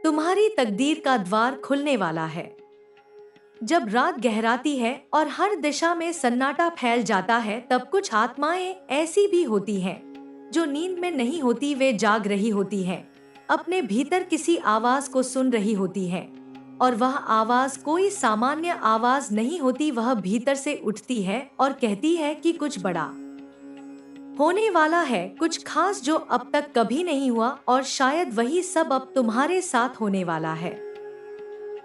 तुम्हारी तकदीर का द्वार खुलने वाला है। जब रात गहराती है और हर दिशा में सन्नाटा फैल जाता है, तब कुछ आत्माएं ऐसी भी होती हैं जो नींद में नहीं होती, वे जाग रही होती हैं, अपने भीतर किसी आवाज को सुन रही होती हैं। और वह आवाज कोई सामान्य आवाज नहीं होती, वह भीतर से उठती है और कहती है कि कुछ बड़ा होने वाला है, कुछ खास जो अब तक कभी नहीं हुआ, और शायद वही सब अब तुम्हारे साथ होने वाला है।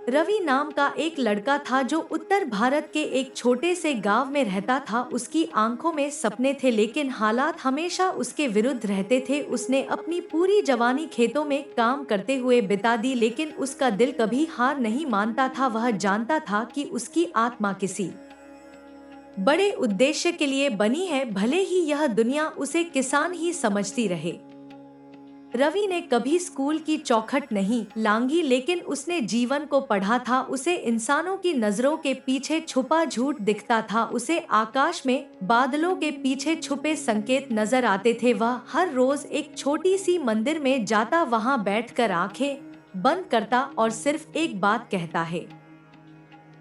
रवि नाम का एक लड़का था जो उत्तर भारत के एक छोटे से गांव में रहता था। उसकी आंखों में सपने थे, लेकिन हालात हमेशा उसके विरुद्ध रहते थे। उसने अपनी पूरी जवानी खेतों में काम करते हुए बिता दी, लेकिन उसका दिल कभी हार नहीं मानता था। वह जानता था कि उसकी आत्मा किसी बड़े उद्देश्य के लिए बनी है, भले ही यह दुनिया उसे किसान ही समझती रहे। रवि ने कभी स्कूल की चौखट नहीं लांघी, लेकिन उसने जीवन को पढ़ा था। उसे इंसानों की नजरों के पीछे छुपा झूठ दिखता था, उसे आकाश में बादलों के पीछे छुपे संकेत नजर आते थे। वह हर रोज एक छोटी सी मंदिर में जाता, वहां बैठकर आंखें बंद करता और सिर्फ एक बात कहता है,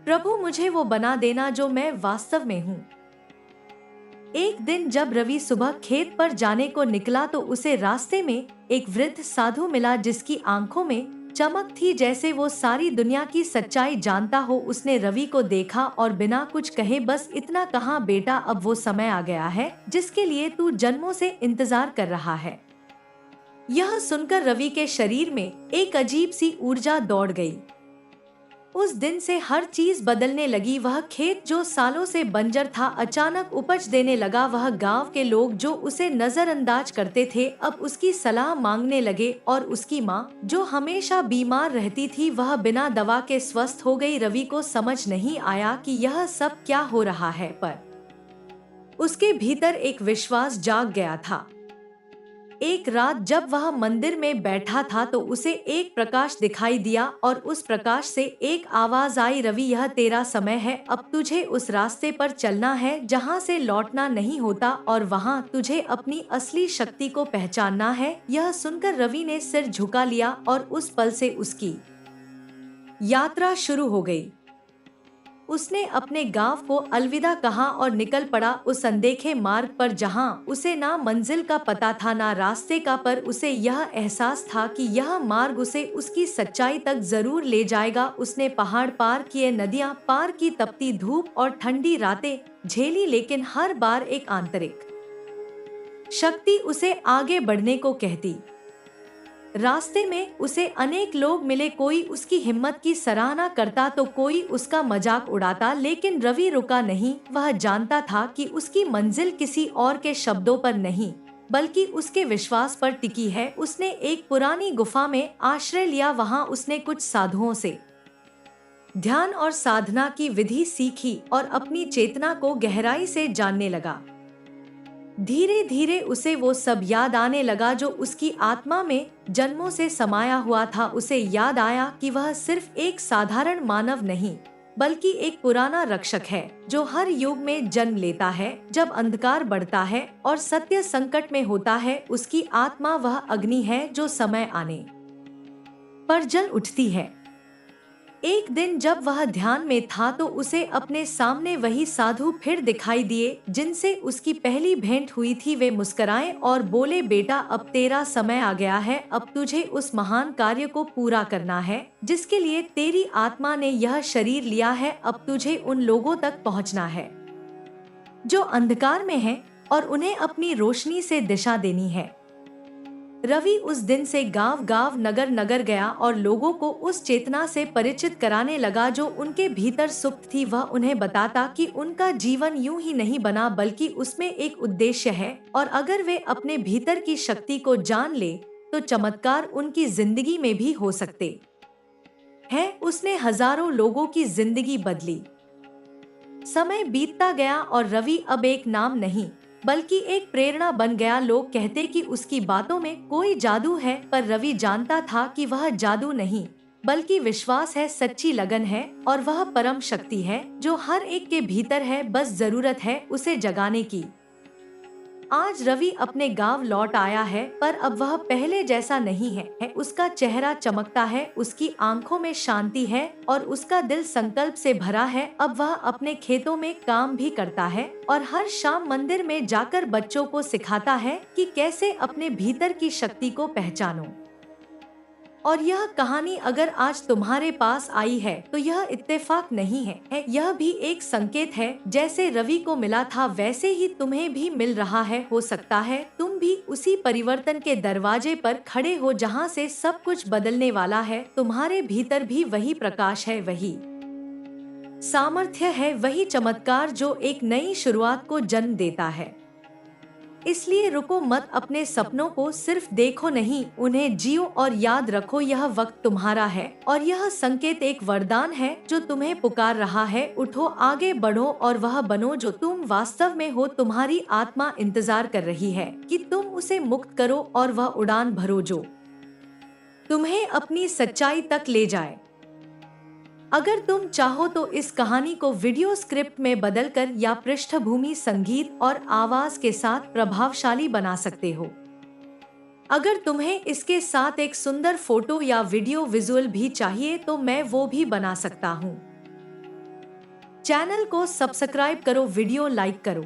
प्रभु मुझे वो बना देना जो मैं वास्तव में हूँ। एक दिन जब रवि सुबह खेत पर जाने को निकला तो उसे रास्ते में एक वृद्ध साधु मिला जिसकी आंखों में चमक थी, जैसे वो सारी दुनिया की सच्चाई जानता हो। उसने रवि को देखा और बिना कुछ कहे बस इतना कहा, बेटा अब वो समय आ गया है जिसके लिए तू जन्मों से इंतजार कर रहा है। यह सुनकर रवि के शरीर में एक अजीब सी ऊर्जा दौड़ गई। उस दिन से हर चीज बदलने लगी। वह खेत जो सालों से बंजर था अचानक उपज देने लगा। वह गांव के लोग जो उसे नजरअंदाज करते थे अब उसकी सलाह मांगने लगे, और उसकी माँ जो हमेशा बीमार रहती थी वह बिना दवा के स्वस्थ हो गई। रवि को समझ नहीं आया कि यह सब क्या हो रहा है, पर उसके भीतर एक विश्वास जाग गया था। एक रात जब वह मंदिर में बैठा था तो उसे एक प्रकाश दिखाई दिया, और उस प्रकाश से एक आवाज आई, रवि यह तेरा समय है, अब तुझे उस रास्ते पर चलना है जहां से लौटना नहीं होता, और वहां तुझे अपनी असली शक्ति को पहचानना है। यह सुनकर रवि ने सिर झुका लिया और उस पल से उसकी यात्रा शुरू हो गई। उसने अपने गांव को अलविदा कहा और निकल पड़ा उस अनदेखे मार्ग पर जहां उसे ना मंजिल का पता था ना रास्ते का, पर उसे यह एहसास था कि यह मार्ग उसे उसकी सच्चाई तक जरूर ले जाएगा। उसने पहाड़ पार किए, नदियां पार की, तपती धूप और ठंडी रातें झेली, लेकिन हर बार एक आंतरिक शक्ति उसे आगे बढ़ने को कहती। रास्ते में उसे अनेक लोग मिले, कोई उसकी हिम्मत की सराहना करता तो कोई उसका मजाक उड़ाता, लेकिन रवि रुका नहीं। वह जानता था कि उसकी मंजिल किसी और के शब्दों पर नहीं बल्कि उसके विश्वास पर टिकी है। उसने एक पुरानी गुफा में आश्रय लिया, वहां उसने कुछ साधुओं से ध्यान और साधना की विधि सीखी और अपनी चेतना को गहराई से जानने लगा। धीरे धीरे उसे वो सब याद आने लगा जो उसकी आत्मा में जन्मों से समाया हुआ था। उसे याद आया कि वह सिर्फ एक साधारण मानव नहीं बल्कि एक पुराना रक्षक है जो हर युग में जन्म लेता है। जब अंधकार बढ़ता है और सत्य संकट में होता है, उसकी आत्मा वह अग्नि है जो समय आने पर जल उठती है। एक दिन जब वह ध्यान में था तो उसे अपने सामने वही साधु फिर दिखाई दिए जिनसे उसकी पहली भेंट हुई थी। वे मुस्कुराए और बोले, बेटा अब तेरा समय आ गया है, अब तुझे उस महान कार्य को पूरा करना है जिसके लिए तेरी आत्मा ने यह शरीर लिया है। अब तुझे उन लोगों तक पहुंचना है जो अंधकार में हैं और उन्हें अपनी रोशनी से दिशा देनी है। रवि उस दिन से गांव गांव नगर नगर गया और लोगों को उस चेतना से परिचित कराने लगा जो उनके भीतर सुप्त थी। वह उन्हें बताता कि उनका जीवन यूं ही नहीं बना बल्कि उसमें एक उद्देश्य है, और अगर वे अपने भीतर की शक्ति को जान ले तो चमत्कार उनकी जिंदगी में भी हो सकते हैं। उसने हजारों लोगों की जिंदगी बदली। समय बीतता गया और रवि अब एक नाम नहीं बल्कि एक प्रेरणा बन गया। लोग कहते कि उसकी बातों में कोई जादू है, पर रवि जानता था कि वह जादू नहीं बल्कि विश्वास है, सच्ची लगन है, और वह परम शक्ति है जो हर एक के भीतर है, बस जरूरत है उसे जगाने की। आज रवि अपने गांव लौट आया है, पर अब वह पहले जैसा नहीं है। उसका चेहरा चमकता है, उसकी आंखों में शांति है और उसका दिल संकल्प से भरा है। अब वह अपने खेतों में काम भी करता है और हर शाम मंदिर में जाकर बच्चों को सिखाता है कि कैसे अपने भीतर की शक्ति को पहचानो। और यह कहानी अगर आज तुम्हारे पास आई है तो यह इत्तेफाक नहीं है, यह भी एक संकेत है। जैसे रवि को मिला था वैसे ही तुम्हें भी मिल रहा है। हो सकता है तुम भी उसी परिवर्तन के दरवाजे पर खड़े हो जहां से सब कुछ बदलने वाला है। तुम्हारे भीतर भी वही प्रकाश है, वही सामर्थ्य है, वही चमत्कार जो एक नई शुरुआत को जन्म देता है। इसलिए रुको मत, अपने सपनों को सिर्फ देखो नहीं, उन्हें जियो और याद रखो यह वक्त तुम्हारा है और यह संकेत एक वरदान है जो तुम्हें पुकार रहा है। उठो, आगे बढ़ो और वह बनो जो तुम वास्तव में हो। तुम्हारी आत्मा इंतजार कर रही है कि तुम उसे मुक्त करो और वह उड़ान भरो जो तुम्हें अपनी सच्चाई तक ले जाए। अगर तुम चाहो तो इस कहानी को वीडियो स्क्रिप्ट में बदलकर या पृष्ठभूमि संगीत और आवाज के साथ प्रभावशाली बना सकते हो। अगर तुम्हें इसके साथ एक सुंदर फोटो या वीडियो विजुअल भी चाहिए तो मैं वो भी बना सकता हूँ। चैनल को सब्सक्राइब करो, वीडियो लाइक करो।